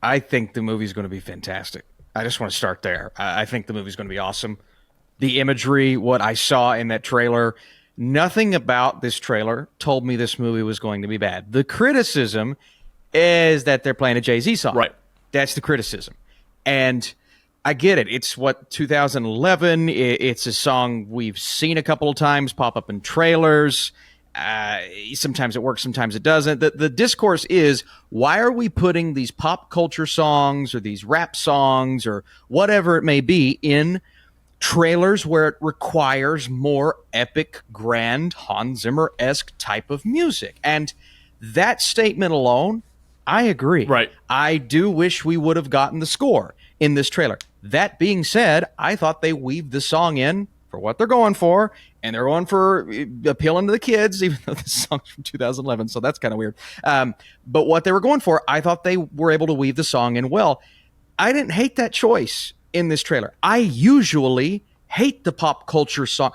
I think the movie's going to be fantastic. I just want to start there. I think the movie's going to be awesome. The imagery, what I saw in that trailer, nothing about this trailer told me this movie was going to be bad. The criticism is that they're playing a Jay-Z song. Right. That's the criticism. And I get it. It's 2011. It's a song we've seen a couple of times pop up in trailers. Sometimes it works, sometimes it doesn't. The discourse is, why are we putting these pop culture songs or these rap songs or whatever it may be in trailers where it requires more epic, grand, Hans Zimmer-esque type of music? And that statement alone, I agree. Right. I do wish we would have gotten the score in this trailer. That being said, I thought they weaved the song in for what they're going for, and they're going for appealing to the kids, even though this song's from 2011, so that's kind of weird. But what they were going for, I thought they were able to weave the song in well. I didn't hate that choice in this trailer. I usually hate the pop culture song.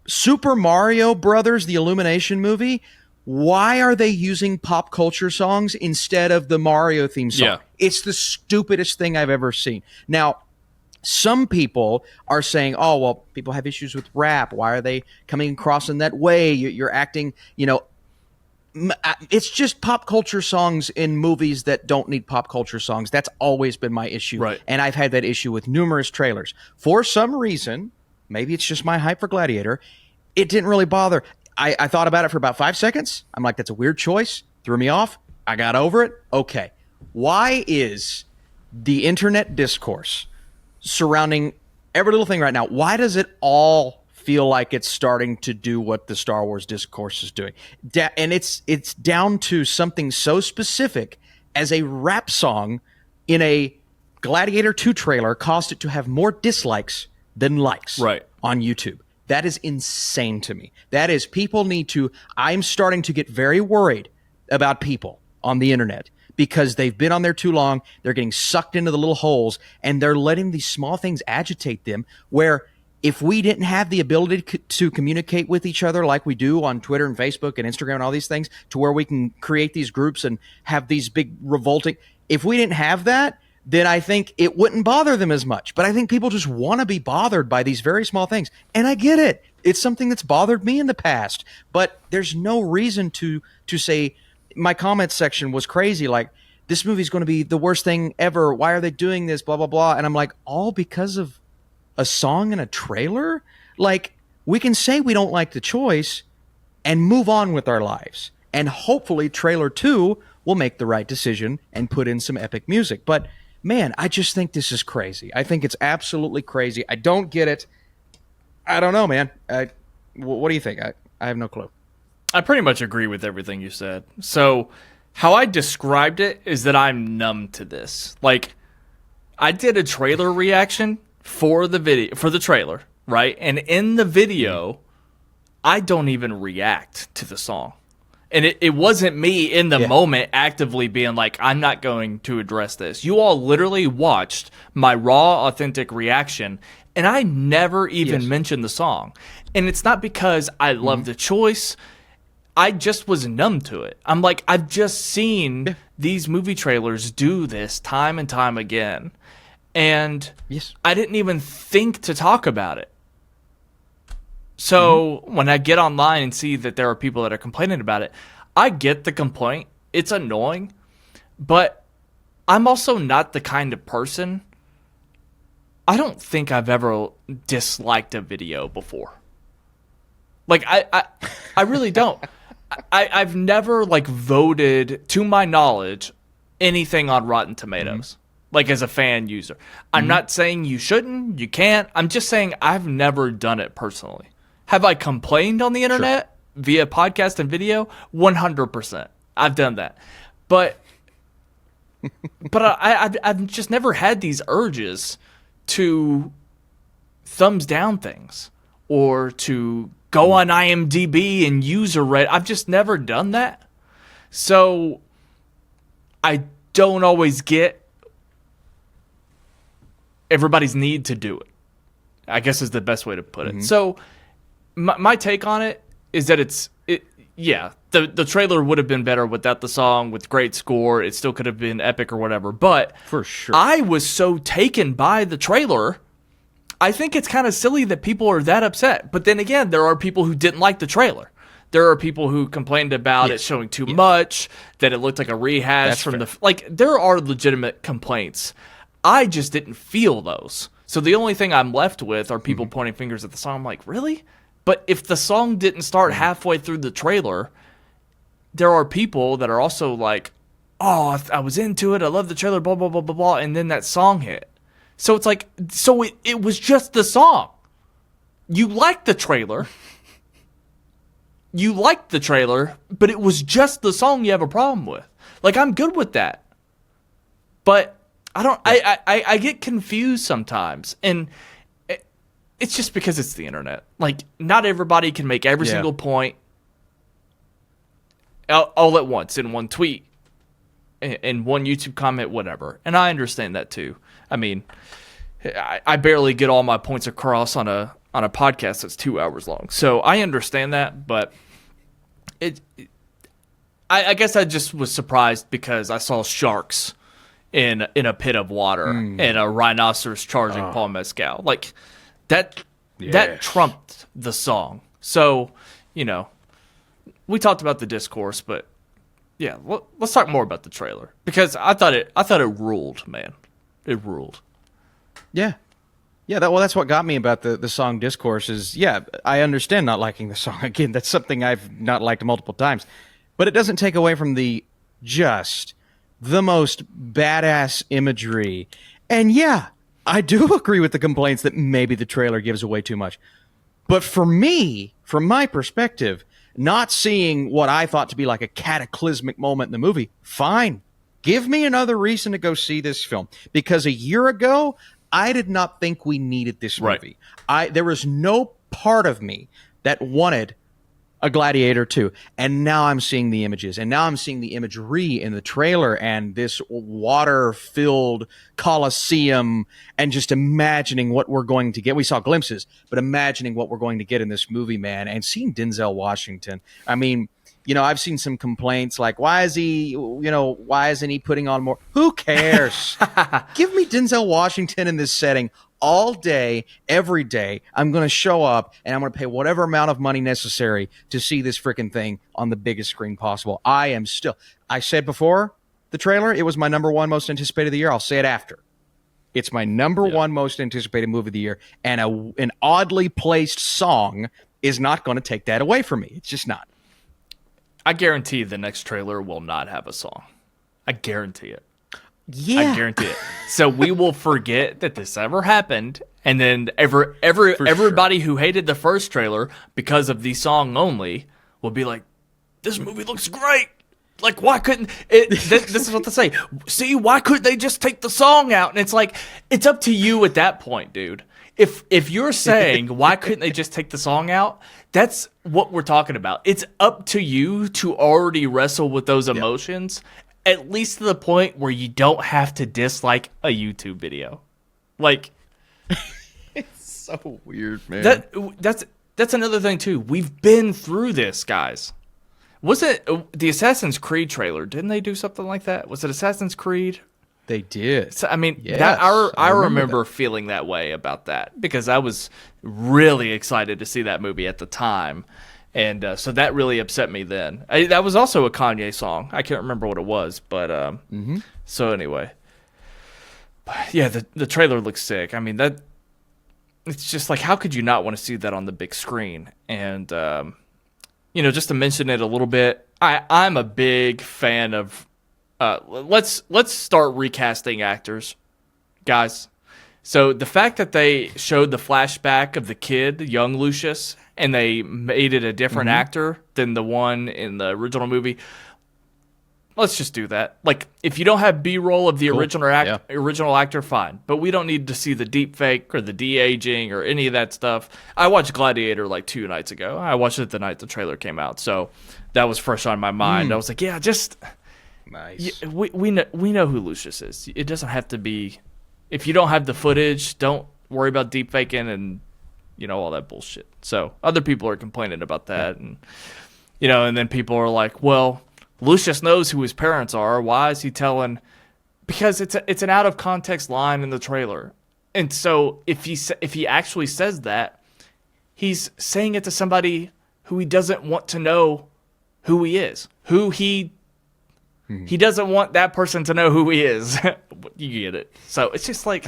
Super Mario Brothers, the Illumination movie, why are they using pop culture songs instead of the Mario theme song? Yeah. It's the stupidest thing I've ever seen. Now, some people are saying, oh, well, people have issues with rap. Why are they coming across in that way? You're acting, it's just pop culture songs in movies that don't need pop culture songs. That's always been my issue. Right. And I've had that issue with numerous trailers. For some reason, maybe it's just my hype for Gladiator, it didn't really bother. I thought about it for about 5 seconds. I'm like, that's a weird choice. Threw me off. I got over it. Okay. Why is the internet discourse surrounding every little thing right now, why does it all feel like it's starting to do what the Star Wars discourse is doing? And it's down to something so specific as a rap song in a Gladiator II trailer caused it to have more dislikes than likes on YouTube. That is insane to me. That is, people need to, I'm starting to get very worried about people on the internet because they've been on there too long. They're getting sucked into the little holes, and they're letting these small things agitate them, where if we didn't have the ability to communicate with each other like we do on Twitter and Facebook and Instagram and all these things, to where we can create these groups and have these big revolting, if we didn't have that, then I think it wouldn't bother them as much. But I think people just want to be bothered by these very small things. And I get it. It's something that's bothered me in the past. But there's no reason to say my comments section was crazy. Like, this movie's going to be the worst thing ever. Why are they doing this? Blah, blah, blah. And I'm like, all because of a song and a trailer? Like, we can say we don't like the choice and move on with our lives. And hopefully trailer 2 will make the right decision and put in some epic music. But man, I just think this is crazy. I think it's absolutely crazy. I don't get it. I don't know, man. What do you think? I have no clue. I pretty much agree with everything you said. So how I described it is that I'm numb to this. Like, I did a trailer reaction for the trailer, right? And in the video, I don't even react to the song. And it wasn't me in the moment actively being like, I'm not going to address this. You all literally watched my raw, authentic reaction, and I never even mentioned the song. And it's not because I love the choice. I just was numb to it. I'm like, I've just seen these movie trailers do this time and time again. And I didn't even think to talk about it. So when I get online and see that there are people that are complaining about it, I get the complaint. It's annoying. But I'm also not the kind of person. I don't think I've ever disliked a video before. Like, I really don't. I've never, like, voted, to my knowledge, anything on Rotten Tomatoes. Like, as a fan user. I'm not saying you shouldn't, you can't. I'm just saying I've never done it personally. Have I complained on the internet via podcast and video? 100%. I've done that. But I've just never had these urges to thumbs down things or to go on IMDb and user rate. I've just never done that. So I don't always get everybody's need to do it, I guess is the best way to put it. So my take on it is that yeah, the trailer would have been better without the song, with great score. It still could have been epic or whatever. But For sure. I was so taken by the trailer. I think it's kind of silly that people are that upset. But then again, there are people who didn't like the trailer. There are people who complained about it showing too much, that it looked like a rehash That's from fair. the... Like, there are legitimate complaints. I just didn't feel those. So the only thing I'm left with are people pointing fingers at the song. I'm like, really? But if the song didn't start halfway through the trailer, there are people that are also like, oh, I was into it. I love the trailer, blah, blah, blah, blah, blah. And then that song hit. So it's like, so it was just the song. You liked the trailer. You liked the trailer, but it was just the song you have a problem with. Like, I'm good with that. But I don't, I get confused sometimes. And it's just because it's the internet. Like, not everybody can make every single point all at once in one tweet, in one YouTube comment, whatever. And I understand that too. I mean, I barely get all my points across on a podcast that's 2 hours long. So I understand that, but I guess I just was surprised because I saw sharks in a pit of water and a rhinoceros charging Paul Mescal. Like, that trumped the song. So, you know, we talked about the discourse, but yeah, let's talk more about the trailer, because I thought it ruled, man. It ruled. Yeah. Yeah, that's what got me about the song Discourse is, yeah, I understand not liking the song. Again, that's something I've not liked multiple times. But it doesn't take away from the most badass imagery. And yeah, I do agree with the complaints that maybe the trailer gives away too much. But for me, from my perspective, not seeing what I thought to be like a cataclysmic moment in the movie, fine. Give me another reason to go see this film. Because a year ago, I did not think we needed this movie. There was no part of me that wanted a Gladiator II. And now I'm seeing the images. And now I'm seeing the imagery in the trailer and this water-filled Colosseum, and just imagining what we're going to get. We saw glimpses, but imagining what we're going to get in this movie, man. And seeing Denzel Washington. I mean, you know, I've seen some complaints like, why isn't he putting on more? Who cares? Give me Denzel Washington in this setting all day, every day. I'm going to show up and I'm going to pay whatever amount of money necessary to see this freaking thing on the biggest screen possible. I said before the trailer, it was my number one most anticipated of the year. I'll say it after. It's my number one most anticipated movie of the year. And an oddly placed song is not going to take that away from me. It's just not. I guarantee the next trailer will not have a song. I guarantee it. Yeah. I guarantee it. So we will forget that this ever happened, and then everybody who hated the first trailer because of the song only will be like, this movie looks great. Like, why couldn't it? This is what they say. See, why couldn't they just take the song out? And it's like, it's up to you at that point, dude. If you're saying, why couldn't they just take the song out? That's what we're talking about. It's up to you to already wrestle with those emotions, at least to the point where you don't have to dislike a YouTube video. Like, it's so weird, man. That's another thing too. We've been through this, guys. Was it the Assassin's Creed trailer? Didn't they do something like that? Was it Assassin's Creed? They did. So, I mean, yes, I remember feeling that way about that, because I was really excited to see that movie at the time. And so that really upset me then. That was also a Kanye song. I can't remember what it was. But so anyway. But yeah, the trailer looks sick. I mean, it's just like, how could you not want to see that on the big screen? And, just to mention it a little bit, I'm a big fan of... let's start recasting actors, guys. So the fact that they showed the flashback of the kid, young Lucius, and they made it a different actor than the one in the original movie, let's just do that. Like, if you don't have B-roll of the original actor, fine. But we don't need to see the deep fake or the de-aging or any of that stuff. I watched Gladiator like 2 nights ago. I watched it the night the trailer came out, so that was fresh on my mind. I was like, yeah, just... Nice. Yeah, we know who Lucius is. It doesn't have to be. If you don't have the footage, don't worry about deep faking and all that bullshit. So other people are complaining about that, and And then people are like, well, Lucius knows who his parents are. Why is he telling? Because it's an out of context line in the trailer. And so if he actually says that, he's saying it to somebody who he doesn't want to know who he is, he doesn't want that person to know who he is. You get it. So it's just like,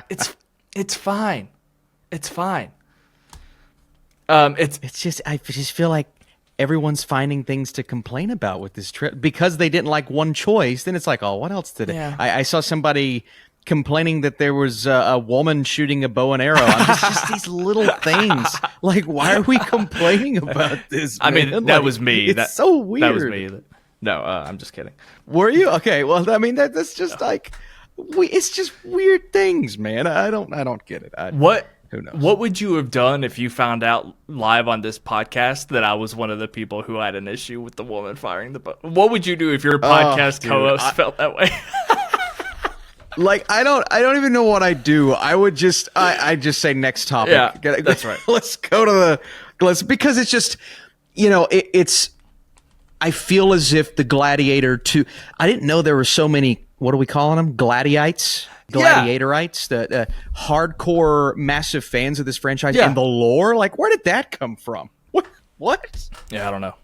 it's fine. It's fine. It's just, I just feel like everyone's finding things to complain about with this trip because they didn't like one choice. Then it's like, oh, what else did it? Yeah. I saw somebody complaining that there was a woman shooting a bow and arrow. It's just these little things. Like, why are we complaining about this? I mean, man? that Like, was me. It's so weird. That was me. No, I'm just kidding. Were you? Okay. Well, I mean, that's just like, it's just weird things, man. I don't get it. Who knows? What would you have done if you found out live on this podcast that I was one of the people who had an issue with the woman firing the bow? What would you do if your podcast co-host felt that way? Like, I don't even know what I do. I would just I just say next topic. Yeah, that's right. Let's go to because it's just, it's I feel as if the Gladiator II, I didn't know there were so many, what are we calling them? Gladiatorites, the hardcore massive fans of this franchise and the lore. Like, where did that come from? What? Yeah, I don't know.